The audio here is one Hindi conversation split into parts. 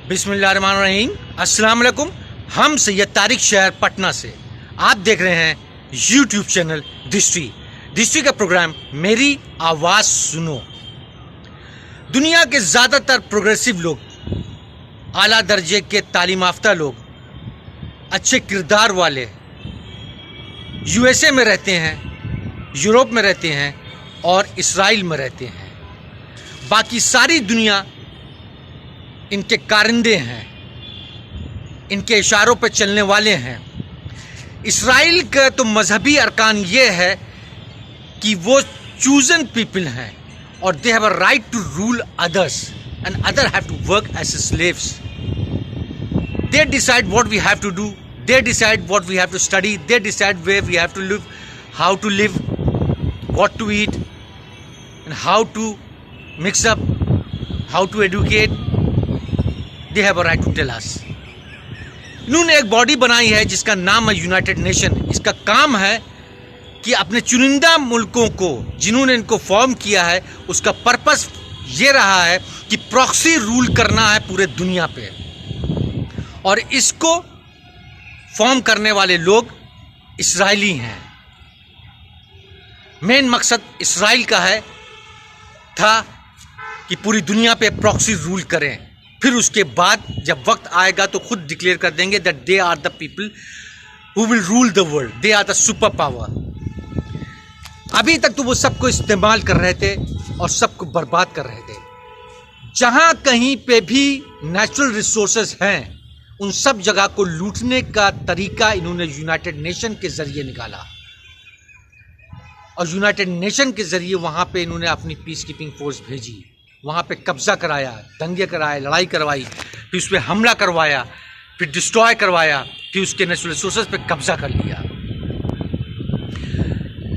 बिस्मिल्लाहिर्रहमानिर्रहीम। अस्सलाम वालेकुम। हम सैयद तारिक शहर पटना से आप देख रहे हैं यूट्यूब चैनल दृष्टि का प्रोग्राम मेरी आवाज़ सुनो। दुनिया के ज़्यादातर प्रोग्रेसिव लोग, आला दर्जे के तालीम याफ्ता लोग, अच्छे किरदार वाले यूएसए में रहते हैं, यूरोप में रहते हैं और इसराइल में रहते हैं। बाकी सारी दुनिया इनके कारिंदे हैं, इनके इशारों पर चलने वाले हैं। इसराइल का तो मजहबी अरकान ये है कि वो चूजन पीपल हैं और they have a right to rule others and other have to work as slaves. They decide what we have to do, they decide what we have to study, they decide where we have to live, how to live, what to eat and how to mix up, how to educate. They have a right to tell us। इन्होंने एक बॉडी बनाई है जिसका नाम है यूनाइटेड नेशन। इसका काम है कि अपने चुनिंदा मुल्कों को, जिन्होंने इनको फॉर्म किया है, उसका पर्पस ये रहा है कि प्रॉक्सी रूल करना है पूरे दुनिया पे। और इसको फॉर्म करने वाले लोग इसराइली हैं। मेन मकसद इसराइल का था कि पूरी दुनिया पे प्रॉक्सी रूल करें। फिर उसके बाद जब वक्त आएगा तो खुद डिक्लेयर कर देंगे that they are the people who will rule the world, they are the super power. अभी तक तो वो सबको इस्तेमाल कर रहे थे और सबको बर्बाद कर रहे थे। जहां कहीं पे भी नेचुरल रिसोर्सेज हैं, उन सब जगह को लूटने का तरीका इन्होंने यूनाइटेड नेशन के जरिए निकाला और यूनाइटेड नेशन के जरिए वहां पे इन्होंने अपनी पीस कीपिंग फोर्स भेजी, वहाँ पे कब्जा कराया, दंगे कराए, लड़ाई करवाई, फिर उस पर हमला करवाया, फिर डिस्ट्रॉय करवाया, फिर उसके नेचुरल रिसोर्सेज पे कब्जा कर लिया।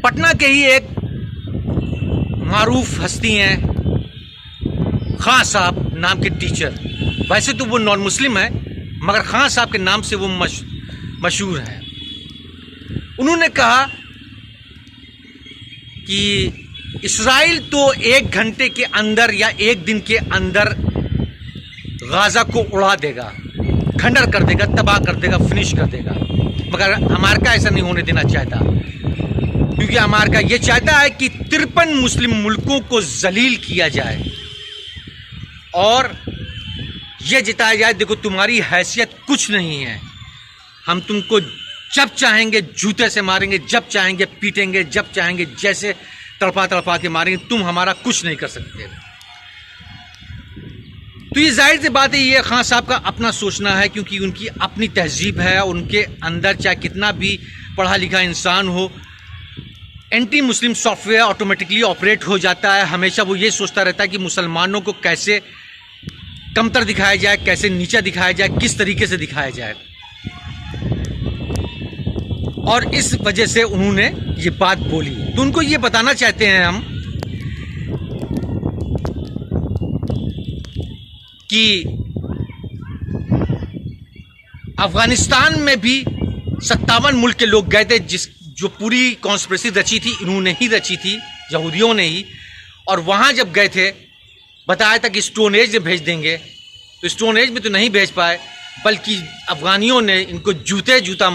पटना के ही एक मारूफ हस्ती हैं खां साहब नाम के टीचर। वैसे तो वो नॉन मुस्लिम है मगर खां साहब के नाम से वो मशहूर हैं। उन्होंने कहा कि इसराइल तो 1 घंटे के अंदर या 1 दिन के अंदर गाजा को उड़ा देगा, खंडर कर देगा, तबाह कर देगा, फिनिश कर देगा। मगर अमेरिका ऐसा नहीं होने देना चाहता, क्योंकि अमेरिका ये चाहता है कि 53 मुस्लिम मुल्कों को जलील किया जाए और ये जिताया जाए देखो तुम्हारी हैसियत कुछ नहीं है, हम तुमको जब चाहेंगे जूते से मारेंगे, जब चाहेंगे पीटेंगे, जब चाहेंगे जैसे तड़पा के मारेंगे, तुम हमारा कुछ नहीं कर सकते। तो ये जाहिर सी बात है, ये खान साहब का अपना सोचना है, क्योंकि उनकी अपनी तहजीब है। उनके अंदर चाहे कितना भी पढ़ा लिखा इंसान हो, anti Muslim software automatically operate हो जाता है। हमेशा वो ये सोचता रहता है कि मुसलमानों को कैसे कमतर दिखाया जाए, कैसे नीचा दिखाया जाए, किस तरीके से दिखाया जाए। और इस वजह से उन्होंने ये बात बोली। तो उनको ये बताना चाहते हैं हम कि अफगानिस्तान में भी 57 मुल्क के लोग गए थे, जो पूरी कॉन्स्पिरेसी रची थी इन्होंने ही रची थी, यहूदियों ने ही। और वहां जब गए थे बताया था कि स्टोन एज में भेज देंगे, तो स्टोन एज में तो नहीं भेज पाए, बल्कि अफगानियों ने इनको जूते जूता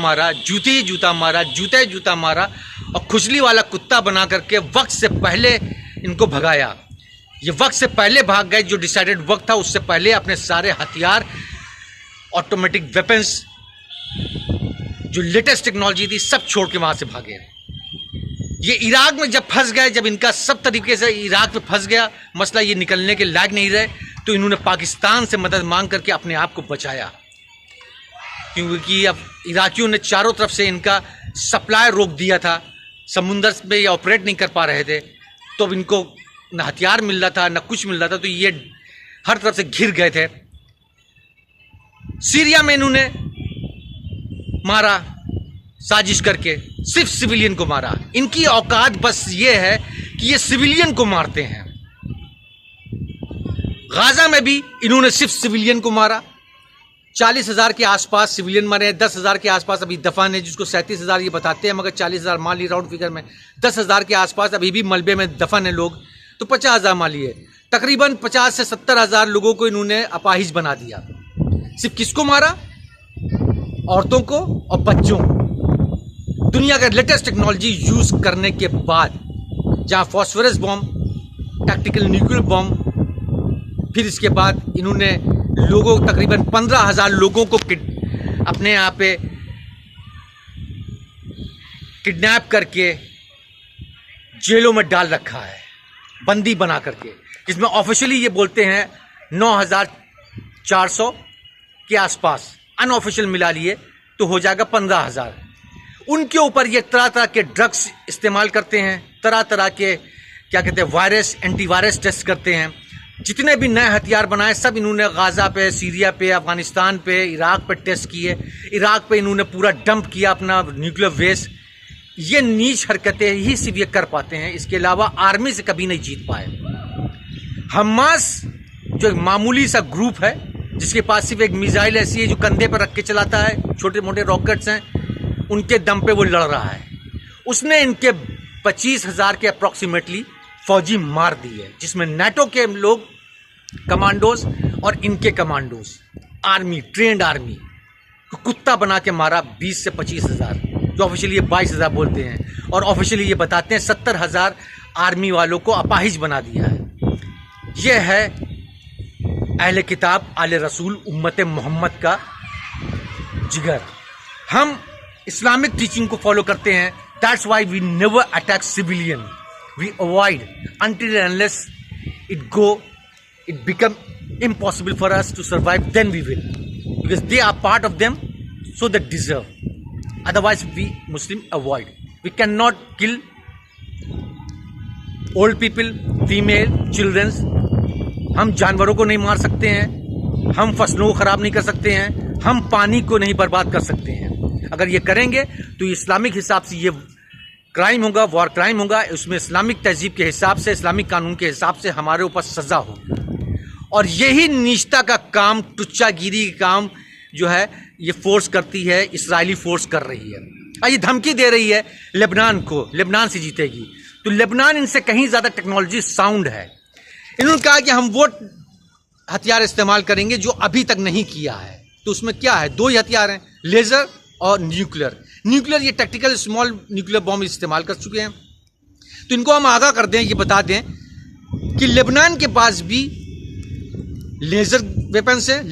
मारा और खुजली वाला कुत्ता बना करके वक्त से पहले इनको भगाया। ये वक्त से पहले भाग गए, जो डिसाइडेड वक्त था उससे पहले अपने सारे हथियार, ऑटोमेटिक वेपन्स, जो लेटेस्ट टेक्नोलॉजी थी, सब छोड़ के वहां से भागे। ये इराक में जब फंस गए, जब इनका सब तरीके से इराक में फंस गया मसला, ये निकलने के लायक नहीं रहे, तो इन्होंने पाकिस्तान से मदद मांग करके अपने आप को बचाया। क्योंकि अब इराकियों ने चारों तरफ से इनका सप्लाई रोक दिया था, समुंदर में ये ऑपरेट नहीं कर पा रहे थे, तो अब इनको न हथियार मिल रहा था न कुछ मिल रहा था, तो ये हर तरफ से घिर गए थे। सीरिया में इन्होंने मारा साजिश करके, सिर्फ सिविलियन को मारा। इनकी औकात बस ये है कि ये सिविलियन को मारते हैं। गाजा में भी इन्होंने सिर्फ सिविलियन को मारा। 40,000 के आसपास सिविलियन मरे, 10,000 के आसपास अभी दफन है, जिसको 37,000 ये बताते हैं, मगर 40,000 मान ली राउंड फिगर में। 10,000 के आसपास अभी भी मलबे में दफन है लोग, तो 50,000 मान लिए। तकरीबन 50 से 70 हज़ार लोगों को इन्होंने अपाहिज बना दिया। सिर्फ किसको मारा? औरतों को और बच्चों को। दुनिया का लेटेस्ट टेक्नोलॉजी यूज करने के बाद, जहां phosphorus bomb, tactical nuclear bomb, फिर इसके बाद इन्होंने लोगों, तकरीबन 15,000 लोगों को अपने यहाँ पे किडनैप करके जेलों में डाल रखा है, बंदी बना करके, जिसमें ऑफिशियली ये बोलते हैं 9,400 के आसपास, अनऑफिशियल मिला लिए तो हो जाएगा 15,000। उनके ऊपर ये तरह तरह के ड्रग्स इस्तेमाल करते हैं, तरह तरह के क्या कहते हैं वायरस, एंटीवायरस टेस्ट करते हैं। जितने भी नए हथियार बनाए सब इन्होंने गाजा पे, सीरिया पे, अफगानिस्तान पे, इराक पे टेस्ट किए। इराक पे इन्होंने पूरा डंप किया अपना न्यूक्लियर वेस्ट। ये नीच हरकतें ही सिर्फ ये कर पाते हैं, इसके अलावा आर्मी से कभी नहीं जीत पाए। हमास जो एक मामूली सा ग्रुप है, जिसके पास सिर्फ एक मिसाइल ऐसी है जो कंधे पर रख के चलाता है, छोटे मोटे रॉकेट्स हैं, उनके दम पे वो लड़ रहा है। उसने इनके 25,000 के अप्रॉक्सीमेटली फौजी मार दी है, जिसमें नाटो के लोग, कमांडोज और इनके कमांडोज, आर्मी, ट्रेंड आर्मी को कुत्ता बना के मारा 20 से 25,000, जो ऑफिशियली ये 22,000 बोलते हैं, और ऑफिशियली ये बताते हैं 70,000 आर्मी वालों को अपाहिज बना दिया है। यह है अहले किताब, आले रसूल, उम्मत मोहम्मद का जिगर। हम इस्लामिक टीचिंग को फॉलो करते हैं। That's why we never attack civilian, we avoid until and unless it become impossible for us to survive, then we will, because they are part of them, so they deserve. Otherwise we Muslim avoid. We cannot kill old people, female, children. हम जानवरों को नहीं मार सकते हैं, हम फसलों को खराब नहीं कर सकते हैं, हम पानी को नहीं बर्बाद कर सकते हैं। अगर ये करेंगे तो इस्लामिक हिसाब से ये क्राइम होगा, वॉर क्राइम होगा। उसमें इस्लामिक तहजीब के हिसाब से, इस्लामिक कानून के हिसाब से हमारे ऊपर सजा होगी। और यही नीचता का काम, टुच्चागिरी का काम जो है ये फोर्स करती है, इस्राएली फोर्स कर रही है। ये धमकी दे रही है लेबनान को, लेबनान से जीतेगी। तो लेबनान इनसे कहीं ज्यादा टेक्नोलॉजी साउंड है। इन्होंने कहा कि हम वो हथियार इस्तेमाल करेंगे जो अभी तक नहीं किया है। तो उसमें क्या है? 2 ही हथियार हैं, लेजर और न्यूक्लियर। न्यूक्लियर ये टैक्टिकल स्मॉल न्यूक्लियर बॉम्ब इस्तेमाल कर चुके हैं। तो इनको हम आगाह कर दें, ये बता दें कि लेबनान के पास भी लेजर वेपन्स है,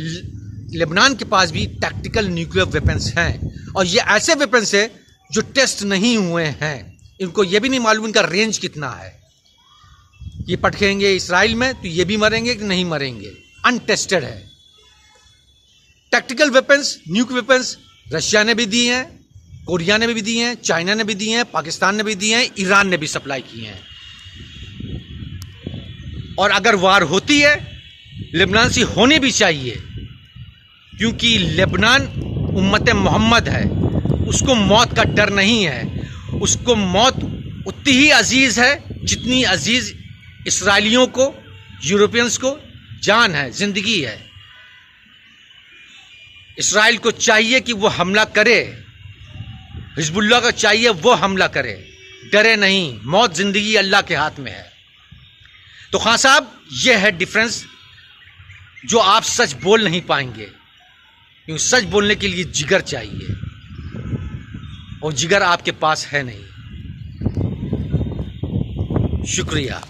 लेबनान के पास भी टैक्टिकल न्यूक्लियर वेपन्स हैं। और ये ऐसे वेपन्स है जो टेस्ट नहीं हुए हैं। इनको ये भी नहीं मालूम इनका रेंज कितना है। ये पटकेंगे इसराइल में तो ये भी मरेंगे कि नहीं मरेंगे, अनटेस्टेड है। Tactical weapons, nuclear weapons Russia ने भी दी हैं, कोरिया ने भी दी हैं, चाइना ने भी दी हैं, पाकिस्तान ने भी दी हैं, ईरान ने भी सप्लाई की हैं। और अगर वार होती है, लेबनान से होनी भी चाहिए, क्योंकि लेबनान उम्मत मोहम्मद है, उसको मौत का डर नहीं है। उसको मौत उतनी ही अजीज है जितनी अजीज इसराइलियों को, यूरोपियंस को जान है, जिंदगी है। इसराइल को चाहिए कि वो हमला करे, हिजबुल्लाह को चाहिए वो हमला करे, डरे नहीं। मौत जिंदगी अल्लाह के हाथ में है। तो खान साहब, ये है डिफरेंस जो आप सच बोल नहीं पाएंगे, क्योंकि सच बोलने के लिए जिगर चाहिए, और जिगर आपके पास है नहीं। शुक्रिया।